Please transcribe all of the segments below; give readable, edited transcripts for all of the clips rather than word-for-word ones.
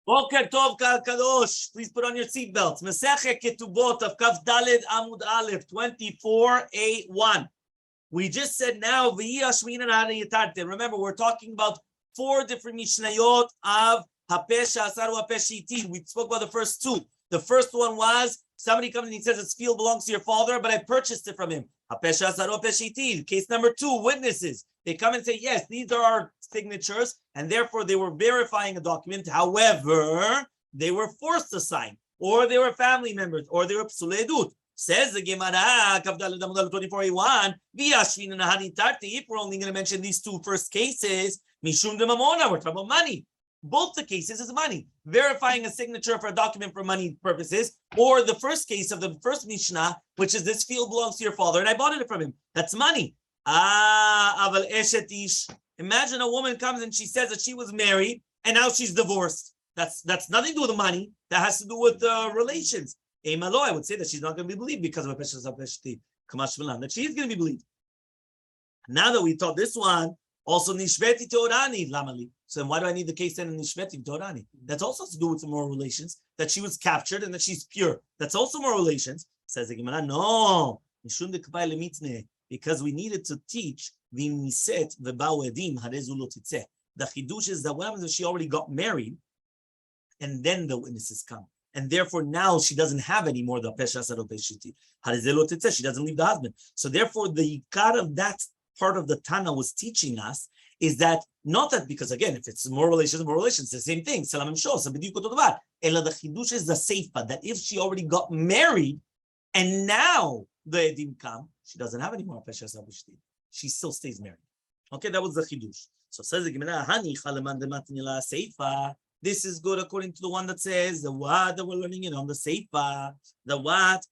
Boker Tov Kal Kadosh. Please put on your seatbelts. Masechet Ketubot Daf Kaf Daled Amud Aleph 24a1. We just said now remember, we're talking about 4 different mishnayot of Hapesha Asaru Hapeshiti. We spoke about the first 2. The first one was somebody comes and he says this field belongs to your father, but I purchased it from him. Hapesha Asaru Hapeshiti. Case number 2, witnesses. They come and say, yes, these are our signatures, and therefore they were verifying a document. However, they were forced to sign, or they were family members, or they were psulei edut. Says the Gemara, 24a1, if we're only going to mention these 2 first cases, mishum de mamona, we're talking about money. Both the cases is money. Verifying a signature for a document for money purposes, or the first case of the first Mishnah, which is this field belongs to your father, and I bought it from him. That's money. Aval eshet ish. Imagine a woman comes and she says that she was married and now she's divorced. That's nothing to do with the money. That has to do with relations. Elmaleh, I would say that she's not going to be believed because of a pesha zapeshti kamash v'lam. That she's going to be believed. Now that we taught this one, also nishbeti teorani lamali. So then why do I need the case then in nishbeti teorani? That's also to do with the moral relations. That she was captured and that she's pure. That's also moral relations. Says the Gemara, no. Because we needed to teach the miset v'ba'u edim harezu lo titzeh. The chidush is that what happens if she already got married, and then the witnesses come, and therefore now she doesn't have any more the pesha asaro peshiti harezu lo titzeh. She doesn't leave the husband. So therefore, the ikar of that part of the Tana was teaching us is that not that because again, if it's more relations, it's the same thing. Salam and shos, b'diuk oto davar. Ela the chidush is the seifa that if she already got married, and now the edim come, she doesn't have any more pesha sabishti. She still stays married. Okay, that was the chidush. So says the Gemara, Hani chalaman dematnila seifa. This is good according to the one that says the what that we're learning it on the seifa. The what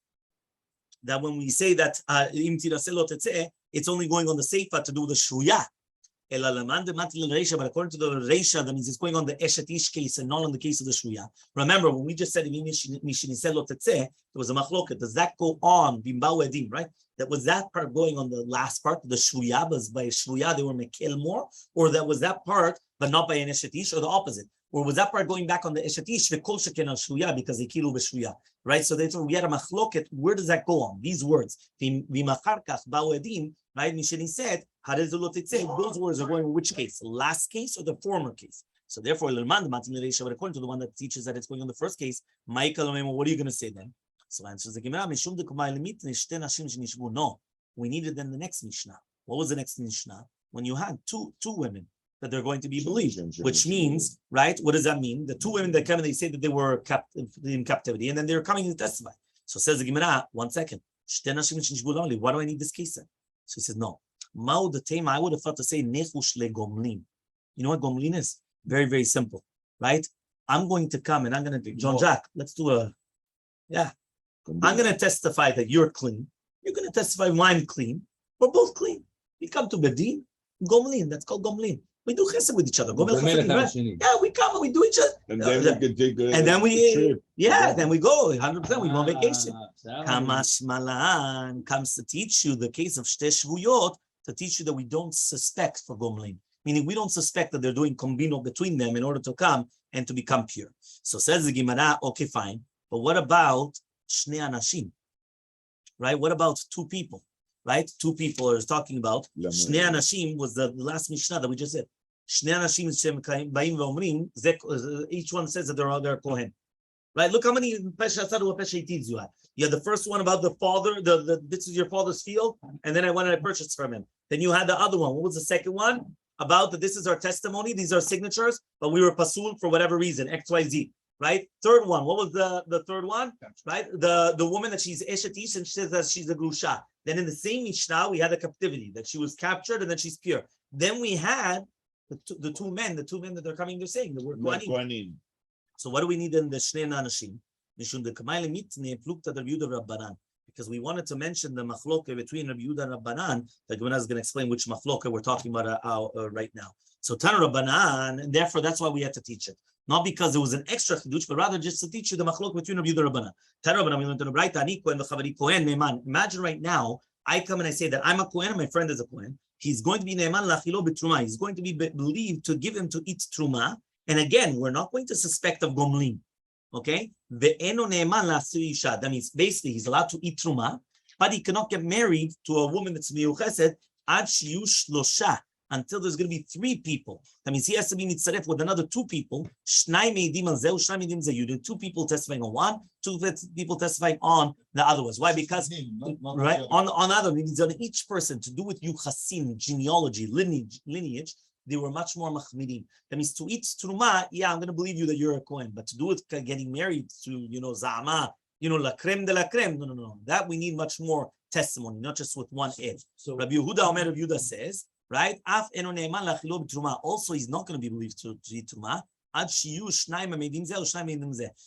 that when we say that im tiraseh tetzeh, it's only going on the seifa to do the shruya. But according to the Reisha, that means it's going on the Eshet Ish case and not on the case of the Shruya. Remember, when we just said there was a machloket. Does that go on Bimbau Edim, right? That was that part going on the last part, the Shruya, but by Shruya they were mekel more, or that was that part, but not by an Eshet Ish, or the opposite? Or was that part going back on the Eshet Ish, the Kol Sheken al Shruya, because they kilu b'Shruya, right? So we had a machloket. Where does that go on? These words, V'macharkach Ba'u Edim, right? Misheni said, those words are going in which case? The last case or the former case? So therefore, according to the one that teaches that it's going on the first case, what are you going to say then? So answers the Gemara, no. We needed then the next Mishnah. What was the next Mishnah? When you had two women that they're going to be believed, which means, right? What does that mean? The 2 women that come and they say that they were in captivity, and then they're coming to testify. So says the Gemara, 1 second. Why do I need this case then? So he says, no. I would have thought to say nechush le gomlin. You know what gomlin is? Very, very simple, right? I'm going to come and I'm going to, Jean-Jacques, let's do I'm going to testify that you're clean. You're going to testify I'm clean. We're both clean. We come to Bedin, gomlin. That's called gomlin. We do chesed with each other. Right? Yeah, we come and we do each other. And then we could dig and then we, then we go 100%. We go on vacation. Kamash Malan comes to teach you the case of Shtei Shvuyot, to teach you that we don't suspect for gomlin, meaning we don't suspect that they're doing kombino between them in order to come and to become pure. So says the Gemara, okay, fine, but what about shnei anashim, right? What about 2 people, right? 2 people are talking about shnei anashim was the last Mishnah that we just said. Shnei anashim ba'im ve'omrim, each one says that they're kohen. Right? Look how many pesha asaru pesha itiz you have. You had the first one about the father, this is your father's field, and then I went and I purchased from him. Then you had the other one. What was the second one? About that this is our testimony, these are signatures, but we were pasul for whatever reason, XYZ. Right? Third one. What was the third one? Right? The woman that she's eshet ish and she says that she's a grusha. Then in the same Mishnah, we had a captivity, that she was captured and then she's pure. Then we had the two men that are coming, they're saying the word kohanim. So what do we need in the Shnei Anashim? Because we wanted to mention the machloke between Rabbi Yehuda and Rabbanan. The Gemara is going to explain which machloke we're talking about right now. So Tana Rabbanan, and therefore that's why we had to teach it. Not because it was an extra chidush, but rather just to teach you the machloke between Rabbi Yehuda and Rabbanan. Tana Rabbanan, we learned in the Braita, ani kohen v'chaveri kohen ne'eman. Imagine right now, I come and I say that I'm a kohen and my friend is a kohen. He's going to be ne'eman lachilo b'truma. He's going to be believed to give him to eat truma. And again, we're not going to suspect of gomlin. Okay? That means basically he's allowed to eat truma, but he cannot get married to a woman that's miyuchesed ad shiyu shlosha, until there's going to be 3 people. That means he has to be mitzaref with another 2 people. Shnai meidim al zeu, shnai meidim zeu. You do 2 people testifying on one, 2 people testifying on the other ones. Why? Because right on other means on each person to do with yuchasin, genealogy, lineage. They were much more machmirim. That means to eat truma, yeah, I'm going to believe you that you're a Kohen. But to do it getting married to, zama, la creme de la creme, no. That we need much more testimony, not just with one ed. So Rabbi Yehuda Omer Rabbi Yehuda says, right? Also, he's not going to be believed to eat truma.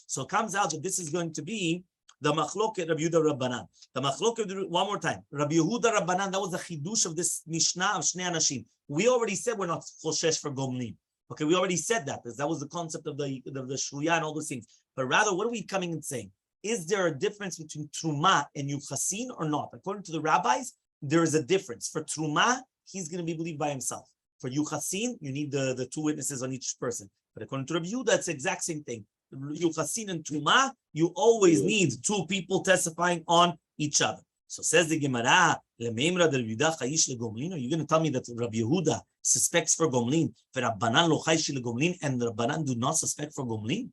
So it comes out that this is going to be the machloket Rabbi Yehuda Rabbanan. The machloket, one more time. Rabbi Yehuda Rabbanan, that was the chidush of this Mishnah of Shnei Anashim. We already said we're not choshesh for gomlin. Okay, we already said that. That was the concept of the shruya and all those things. But rather, what are we coming and saying? Is there a difference between truma and yuchasin or not? According to the rabbis, there is a difference. For truma, he's going to be believed by himself. For yuchasin, you need the 2 witnesses on each person. But according to Rabbi Yehuda, it's the exact same thing. Yuchasin and truma, you always need 2 people testifying on each other. So says the Gemara, are you going to tell me that Rabbi Yehuda suspects for gomlin, and the Rabbanan do not suspect for gomlin?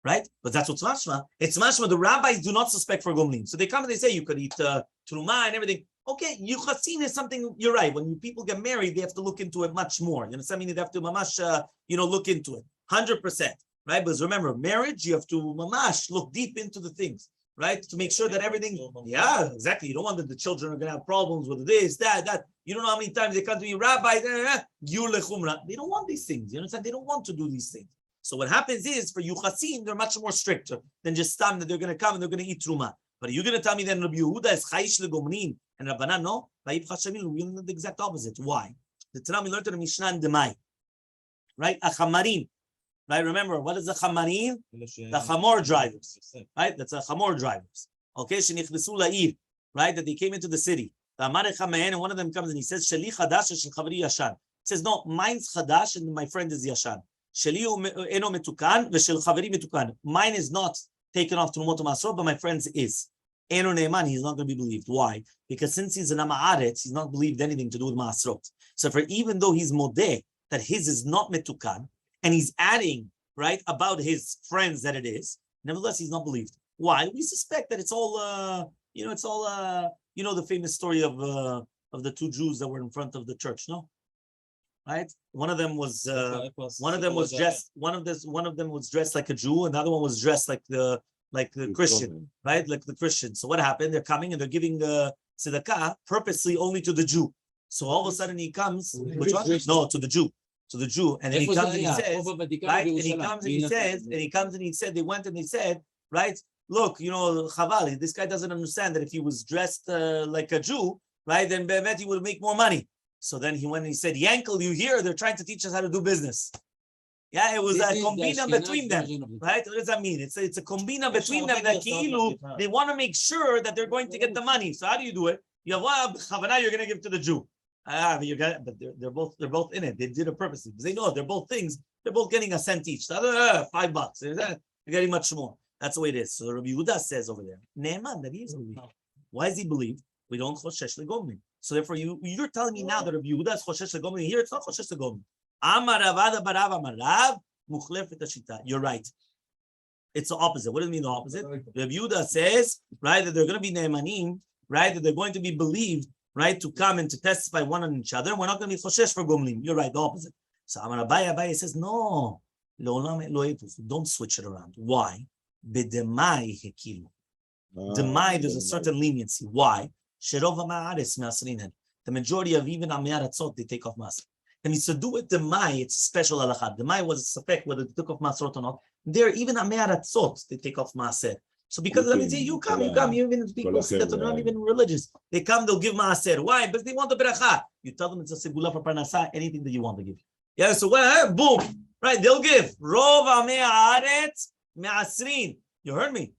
Right? But that's what's mashma. It's mashma. The rabbis do not suspect for gomlin. So they come and they say you could eat truma and everything. Okay, yuchasin is something, you're right. When people get married, they have to look into it much more. You know, something they have to mamash, look into it. 100%. Right? Because remember, marriage, you have to mamash, look deep into the things. Right? To make sure that everything, yeah, exactly. You don't want that the children are going to have problems with this, that. You don't know how many times they come to you, Rabbi, they don't want these things. You understand? They don't want to do these things. So what happens is, for yuchasin, they're much more stricter than just stam that they're going to come and they're going to eat truma. But are you going to tell me that Rabbi Yehuda is chayish legomnin and Rabbanan no? We learn the exact opposite. Why? The Tanakh we learned in the Mishnah and Demai. Right? Achamarim. Right? Remember, what is the chamarim? The chamor drivers. Right? That's a chamor drivers. Okay? Shenichnesu la'ir. Right? That they came into the city. And one of them comes and he says, Sheli chadash shel chavri yashan. He says, no, mine's chadash and my friend is yashan. Sheli eno metukan v'shel chavri metukan. Mine is not taken off to Trumot Masrot, but my friend's is. Eno ne'eman, he's not going to be believed. Why? Because since he's an ama'aretz, he's not believed anything to do with Masrot. So for even though he's modeh, that his is not metukan, and he's adding, right, about his friends that it is, nevertheless, he's not believed. Why? We suspect that it's all, the famous story of the 2 Jews that were in front of the church, no? Right? One of them was dressed like a Jew, and the other one was dressed like the Christian, right? Like the Christian. So what happened? They're coming and they're giving the tzedakah purposely only to the Jew. So all of a sudden he comes, which one? No, to the Jew. To the Jew, and then he comes and he says, right? And he comes and he said, they went and they said, right? Look, Chaval, this guy doesn't understand that if he was dressed like a Jew, right, then Be'emet he would make more money. So then he went and he said, Yankel, you hear? They're trying to teach us how to do business. Yeah, it was a combina between them, right? What does that mean? It's a combina between them that they want to make sure that they're going to get the money. So how do you do it? You have Chavana, you're going to give to the Jew. But they're both in it. They did it purposely because they know they're both things. They're both getting a cent each. $5. They're getting much more. That's the way it is. So Rabbi Yehuda says over there, Ne'eman, that he is believed. Why is he believed? We don't choshesh legomlin. So therefore, you're telling me now that Rabbi Yehuda is choshesh legomlin. Here it's not choshesh legomlin. Amar Rav barav amar Rav muchlefet hashita. You're right. It's the opposite. What does it mean the opposite? Rabbi Yehuda says, right, that they're going to be ne'emanim, right, that they're going to be believed, right, to come and to testify one on each other. We're not going to be choshesh for gomlin. You're right, the opposite. So Amar Abaye says, no, don't switch it around. Why? Bedemai hekilu. Demai, there's a certain leniency. Why? The majority of even Amei Aratzot, they take off Maser. And it's to do with Demai, it's special halakha. Demai was a suspect whether they took off Maserot or not. There, even Amei Aratzot, they take off Maser. So because let me say, you come, even people that are not even religious. They come, they'll give Maser. Why? Because they want the beracha. You tell them it's a segula for parnasa, anything that you want to give. Yeah, so boom, right? They'll give. Rov Amei Haaretz me'asrin. You heard me?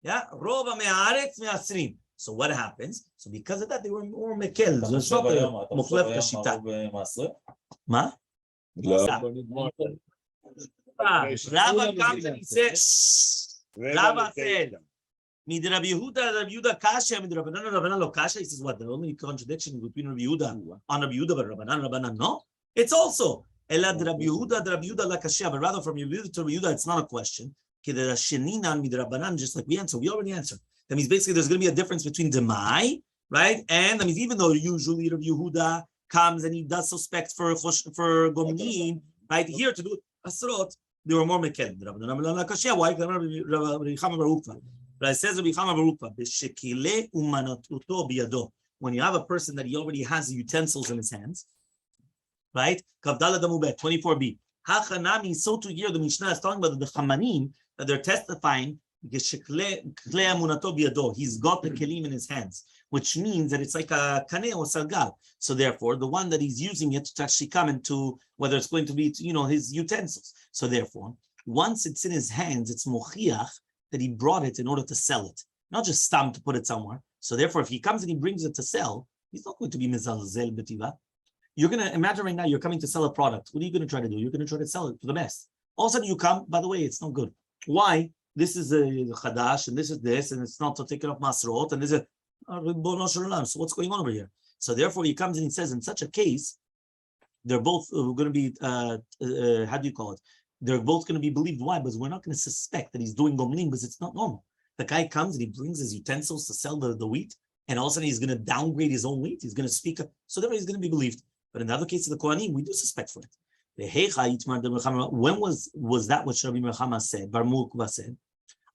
Yeah, Rov Amei Haaretz me'asrin. So what happens? So because of that, they were more mekel. Ma? Rabbi comes and he says, Rabbi said, Mid Rabbi Yehuda kasha, mid Rabbanan lo kasha. He says, what? The only contradiction between Rabbi Yehuda on Rabbi Yehuda, but Rabbanan, no. It's also Elad Rabbi Yehuda la kasha, but rather from Rabbi Yehuda to Rabbi Yehuda, it's not a question. Just like we answered, we already answered. That means basically there's going to be a difference between demai, right? And that means even though usually Rabbi Yehuda comes and he does suspect for gomnin, right? Here to do asrot, there were more meken. Why? But it says Rabbi Chama Barukva, when you have a person that he already has the utensils in his hands, right? 24b. So to hear the Mishnah is talking about the Chamanim that they're testifying. He's got the kelim in his hands, which means that it's like a kaneh or salgal. So therefore, the one that he's using it to actually come into whether it's going to be, his utensils. So therefore, once it's in his hands, it's mochiach that he brought it in order to sell it, not just stam to put it somewhere. So therefore, if he comes and he brings it to sell, he's not going to be mezalzel betiva. You're going to imagine right now you're coming to sell a product. What are you going to try to do? You're going to try to sell it for the best. All of a sudden you come, by the way, it's not good. Why? This is a chadash and this, and it's not to take it off masrot, and this is so what's going on over here? So therefore he comes and he says, in such a case, they're both going to be, how do you call it? They're both going to be believed. Why? Because we're not going to suspect that he's doing gomling because it's not normal. The guy comes and he brings his utensils to sell the wheat, and all of a sudden he's going to downgrade his own wheat. He's going to speak up. So therefore he's going to be believed. But in the other case of the Kohanim, we do suspect for it. The Hechal, when was that which Rabbi Merchama said? Bar Mukva said,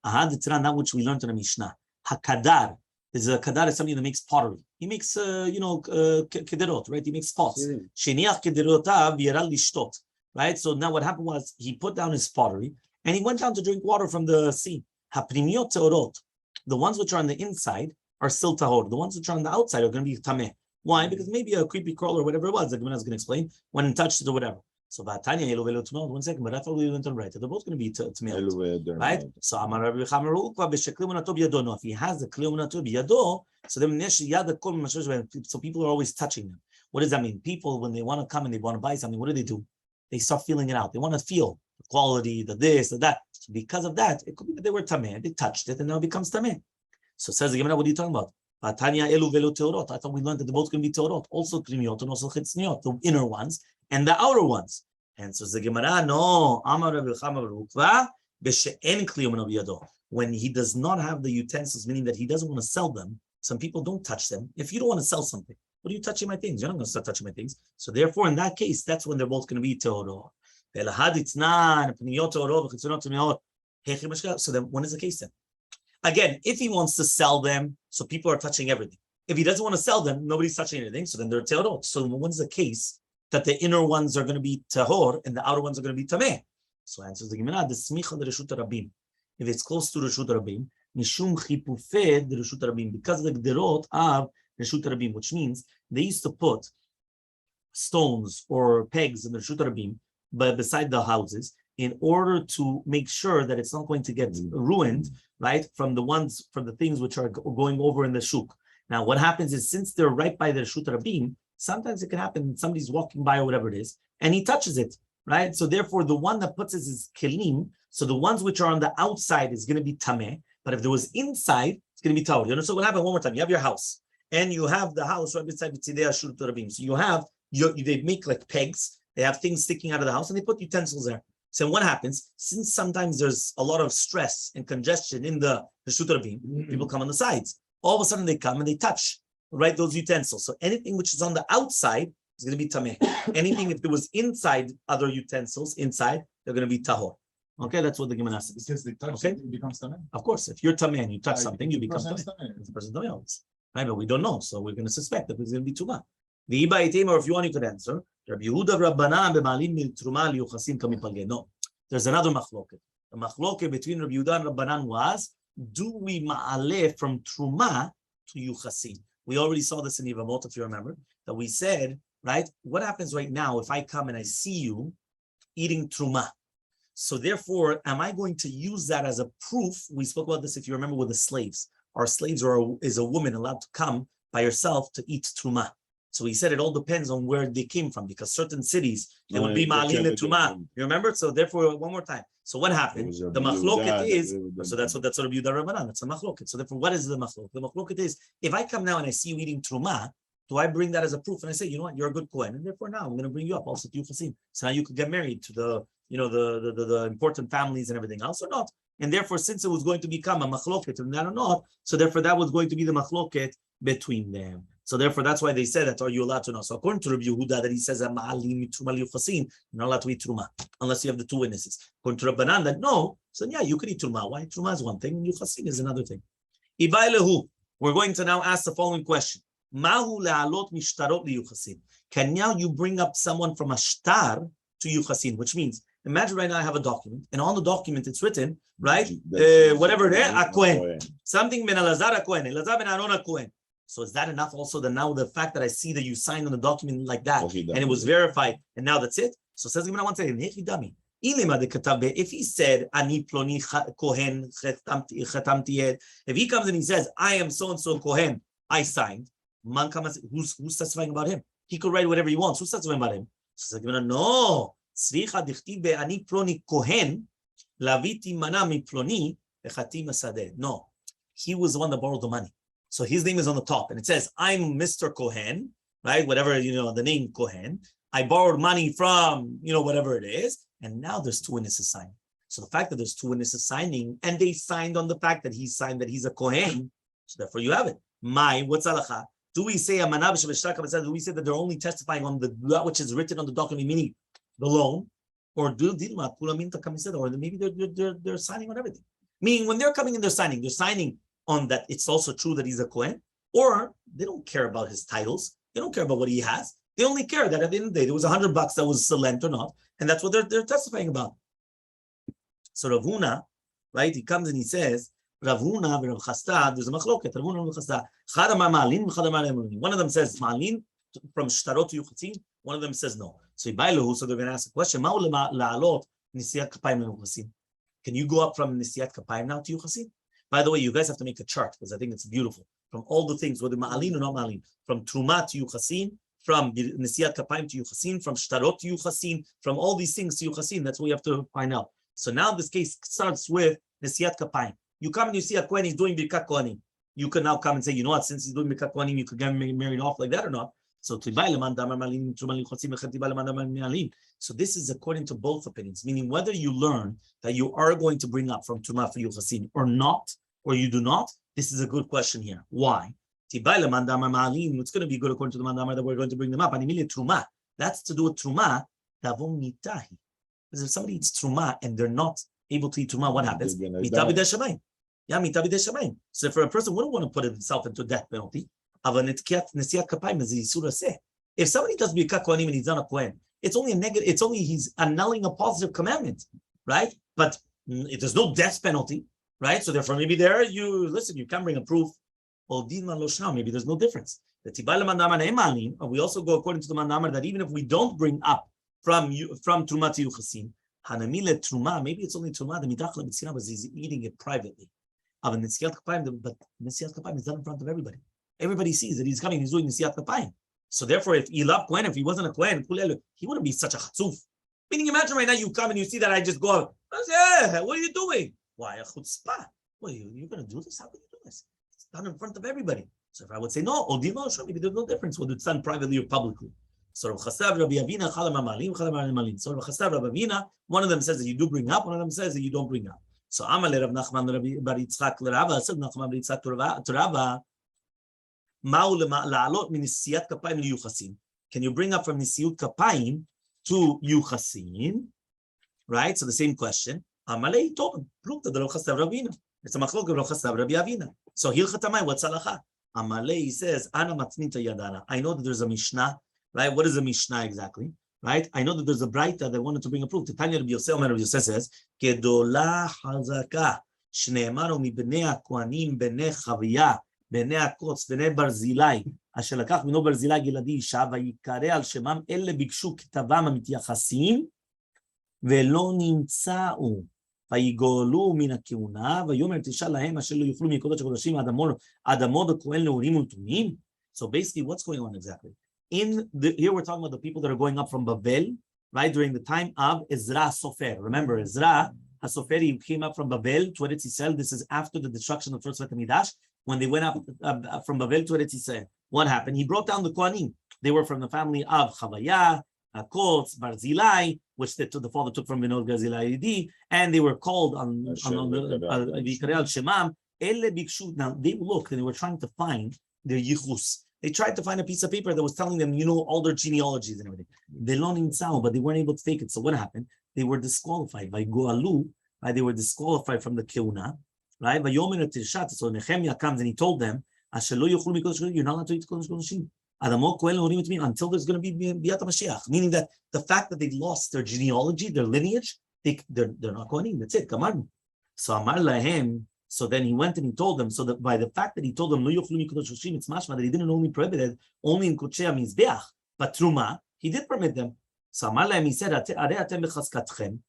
that which we learned in the Mishnah. Hakadar. There's a kadar is somebody that makes pottery. He makes, kederot, right? He makes pots. Sheniach kederotav yaral lishtot. Right? So now what happened was he put down his pottery and he went down to drink water from the sea. Haprimiyot teorot. The ones which are on the inside are still tahor. The ones which are on the outside are going to be tameh. Why? Because maybe a creepy crawler or whatever it was, the Gemara is going to explain, went and touched it or whatever. So Vatanya elu velo tmeot. 1 second, but I thought we went on right. They're both going to be tmeot, right? So Amar Rabbi Chama Barukva b'shekli unato b'yado. No, if he has the kli unato b'yado, so then so people are always touching them. What does that mean? People, when they want to come and they want to buy something, what do? They start feeling it out. They want to feel the quality, the this, the that. So because of that, it could be that they were tameh. They touched it, and now it becomes tameh. So says the Gemara, what are you talking about? I thought we learned that they're both going to be teorot, also krimiot and also chitzniot, the inner ones and the outer ones. And so the Gemara, no, Amar Rabbi Chama Barukva b'she'en kli umno b'yado. When he does not have the utensils, meaning that he doesn't want to sell them. Some people don't touch them. If you don't want to sell something, what are you touching my things? You're not going to start touching my things. So therefore, in that case, that's when they're both going to be teorot. So then, when is the case then? Again, if he wants to sell them, so people are touching everything. If he doesn't want to sell them, nobody's touching anything, so then they're teorot. So when's the case that the inner ones are going to be tahor and the outer ones are going to be tameh? So answers the Gemara, the smicha de reshut rabim. If it's close to reshut rabim, mishum chipufed de reshut rabim, because of the gderot of reshut rabim, which means they used to put stones or pegs in the reshut rabim, but beside the houses, in order to make sure that it's not going to get ruined, right, from the things which are going over in the shuk. Now, what happens is, since they're right by the Reshut Rabim, sometimes it can happen, somebody's walking by or whatever it is, and he touches it, right? So therefore, the one that puts his kelim, so the ones which are on the outside is going to be tameh, but if there was inside, it's going to be tahor. You know, so what happened one more time? You have your house, and you have the house right beside Tzidei Reshut Rabim. So you have, they make like pegs, they have things sticking out of the house, and they put utensils there. So what happens, since sometimes there's a lot of stress and congestion in the Reshut Rabim, people come on the sides. All of a sudden they come and they touch, right, those utensils. So anything which is on the outside is going to be tameh. Anything, if there was inside other utensils, inside, they're going to be tahor. Okay, that's what the Gemara says. Because they touch it becomes tameh? Of course, if you're tameh and you touch something, you become tameh. The person's tameh. Right, but we don't know, so we're going to suspect that it's going to be tumah. The Iba Item, or if you want, you could answer. No, there's another machloket. The machloket between Rabbi Yehuda and Rabbanan was, do we ma'aleh from truma to yuchasim? We already saw this in Yevamot, if you remember, that we said, right, what happens right now if I come and I see you eating truma? So therefore, am I going to use that as a proof? We spoke about this, if you remember, with the slaves. Our slaves is a woman allowed to come by herself to eat truma. So he said it all depends on where they came from, because certain cities, they would be ma'alin letruma. You remember? So therefore, one more time. So what happened? The machloket is, so that's what Rabbi Yehuda Rabbanan, that's the machloket. So therefore, what is the machloket? The machloket is, if I come now and I see you eating truma, do I bring that as a proof? And I say, you know what, you're a good Kohen, and therefore now I'm going to bring you up also to Yuchasim. So now you could get married to the, the important families and everything else, or not. And therefore, since it was going to become a machloket and that or not, so therefore that was going to be the machloket between them. So therefore, that's why they said that, are you allowed to know? So according to Rabbi Yehuda, that he says, you're not allowed to eat truma, unless you have the two witnesses. According to Rabbanan, that no, so yeah, you could eat truma. Why? Truma is one thing, and yuchasin is another thing. We're going to now ask the following question. Can now you bring up someone from a shtar to yuchasin, which means, imagine right now I have a document, and on the document it's written, right, whatever it is, a kohen, something ben Elazar a kohen, Elazar ben Aaron a kohen. So is that enough also that now the fact that I see that you signed on the document like that, and it was verified, and now that's it? So says Gemara one second, if he said, Ani ploni kohen chetamti, if he comes and he says, I am so-and-so kohen, I signed, who's testifying about him? He could write whatever he wants. Who's testifying about him? So says Gemara, no. Sricha dichtiv be'ani ploni kohen, laviti mana mi ploni echati masadeh. No, he was the one that borrowed the money. So his name is on the top, and it says, I'm Mr. Kohen, right? Whatever, the name Kohen. I borrowed money from, whatever it is, and now there's two witnesses signing. So the fact that there's two witnesses signing, and they signed on the fact that he signed that he's a Kohen, so therefore you have it. What's halacha? Do we say do we say that they're only testifying on the which is written on the document, meaning the loan, or or maybe they're signing on everything? Meaning when they're coming in, they're signing on that it's also true that he's a Kohen, or they don't care about his titles, they don't care about what he has, they only care that at the end of the day there was $100 that was lent or not, and that's what they're testifying about. So Rav Huna, right, he comes and he says, Rav Huna and Rav Chasta, there's a machloket, Rav Huna and Rav Chasta, one of them says ma'alin from shtarot to yuchatzin, one of them says no. So they're going to ask a question, can you go up from nisiyat kapayim now to yuchatzin? By the way, you guys have to make a chart, because I think it's beautiful. From all the things, whether ma'alin or not ma'alin, from truma to yuchasin, from nisiyat kapayim to yuchasin, from shtarot to yuchasin, from all these things to yuchasin, that's what we have to find out. So now this case starts with nisiyat kapayim. You come and you see a Kohen, he's doing birkat kohanim. You can now come and say, you know what, since he's doing birkat kohanim, you could get married off like that or not. So this is according to both opinions, meaning whether you learn that you are going to bring up from Truma for Yuchasin or not, or you do not, this is a good question here. Why? It's going to be good according to the mandamar that we're going to bring them up. That's to do with Truma. Because if somebody eats Truma and they're not able to eat Truma, what happens? So for a person wouldn't want to put himself into death penalty, if somebody does birkat kohanim and he's not a kohen, it's only a negative. It's only he's annulling a positive commandment, right? But there's no death penalty, right? So therefore, maybe there you can bring a proof. Maybe there's no difference. Or we also go according to the mandamar that even if we don't bring up from truma to yuchasin, hanamile truma, maybe it's only truma the midachla b'tzina, but he's eating it privately. But nisiyat kapayim is done in front of everybody. Everybody sees that he's coming, he's doing nisiyat kapayim. So therefore, if he loved Kohen, if he wasn't a Kohen, he wouldn't be such a chatzuf. Meaning, imagine right now you come and you see that I just go, what are you doing? Why a chutzpah? Well, you're going to do this? How can you do this? It's done in front of everybody. So if I would say no, maybe there's no difference whether it's done privately or publicly. So Rabbi Avina, so Rabbi Avina, one of them says that you do bring up, one of them says that you don't bring up. So Elmaleh Rav Nachman bar Yitzchak l'Rava, said Nachman bar Yitzchak to Rava, can you bring up from nisiyut kapayim to yuchasin? Right? So the same question. Elmaleh told him, prove that the Rav Chasta Ravina. It's a machlok of Rav Chasta Rabbi Avina. So hilchatamai, what's halacha? Elmaleh says, Ana matnita yadana. I know that there's a Mishnah, right? What is a Mishnah exactly? Right? I know that there's a Braita that wanted to bring a proof. Tanya Rabbi Yosef, Rabbi Yosef says, Kedola hazaka shneemaru mibnei hakohanim bnei Chavia bnei הקוץ, בני ברזילי, אשר לקח בנו ברזילי גלעדי אישה, ויקרא על שמם אלה ביקשו כתבם המתייחסים, ולא נמצאו, ויגאלו מן הכהונה, ויאמר תשאל להם אשר לא יוכלו מקודש הקודשים עד עמוד הכהן נאורים ונתונים. So basically, what's going on exactly? Here we're talking about the people that are going up from Babel, right? During the time of Ezra Sofer. Remember, Ezra HaSofer, he came up from Babel to Eretz Yisrael. This is after the destruction of the first Beit HaMikdash. When they went up from Babel to Eretz Yisrael, what happened? He brought down the Kohanim. They were from the family of Chavaya, Akotz, Barzilai, which the father took from Vinod Garzilai, and they were called on Vikareal Shemam. Now they looked and they were trying to find their yichus. They tried to find a piece of paper that was telling them, all their genealogies and everything. They learned in Tzao, but they weren't able to take it. So what happened? They were disqualified by Goalu. Right? They were disqualified from the Keuna. Right? So Nehemiah comes and he told them, you're not allowed to eat Kodesh Kodashim until there's going to be Biat HaMashiach. Meaning that the fact that they lost their genealogy, their lineage, they're not Kohanim. That's it. So Amar Lahem. So then he went and he told them, so that by the fact that he told them, it's mashma, that he didn't only prohibit it, only in Kodesh HaMizbeach, but Truma, he did permit them. So Amar Lahem, he said,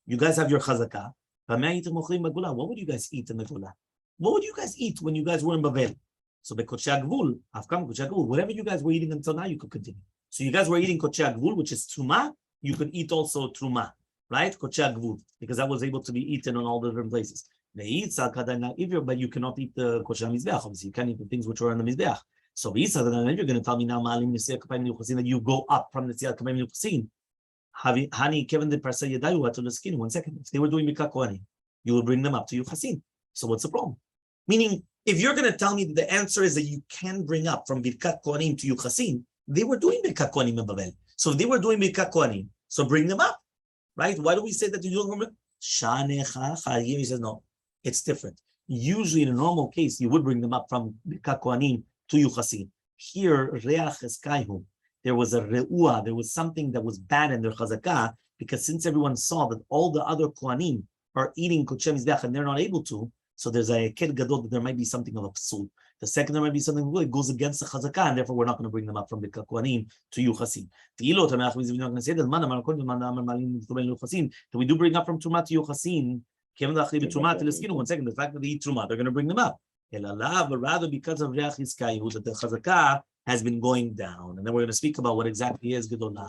you guys have your chazakah, what would you guys eat in the Gola? What would you guys eat when you guys were in Babel? So Kodesh HaGvul, whatever you guys were eating until now, you could continue. So you guys were eating Kodesh HaGvul, which is Truma, you could eat also Truma, right? Kodesh HaGvul, because that was able to be eaten on all the different places. But you cannot eat the Kodesh HaMizbeach. Obviously, you can't eat the things which are on the Mizbeach. So you're going to tell me now that you go up from the Tziyat Kapayim Yuchasin. Hani Kevin the Parsa Yadayu to the skin. 1 second. If they were doing Mikah Kohanim, you will bring them up to Yuchasin. So what's the problem? Meaning, if you're going to tell me that the answer is that you can bring up from Birkat Kohanim to Yuchasin, they were doing Birkat Kohanim in Babel. So if they were doing Birkat Kohanim, so bring them up. Right? Why do we say that you're doing them? He says no. It's different. Usually, in a normal case, you would bring them up from Birkat Kohanim to Yuchasin. Here, Reach Eskayhu, there was a Re'ua, there was something that was bad in their Chazakah, because since everyone saw that all the other Kohanim are eating Kodesh HaMizbeach and they're not able to, so there's a Kel Gadol that there might be something of a psul. The second, there might be something that goes against the Chazakah, and therefore we're not going to bring them up from Birkat Kohanim to Yuchasin. We're not going to say that we do bring up from Truma to Yuchasin. 1 second, the fact that they eat Truma, they're going to bring them up. But rather because of Reach Iskayu, that the Chazakah has been going down. And then we're going to speak about what exactly is Gedolah.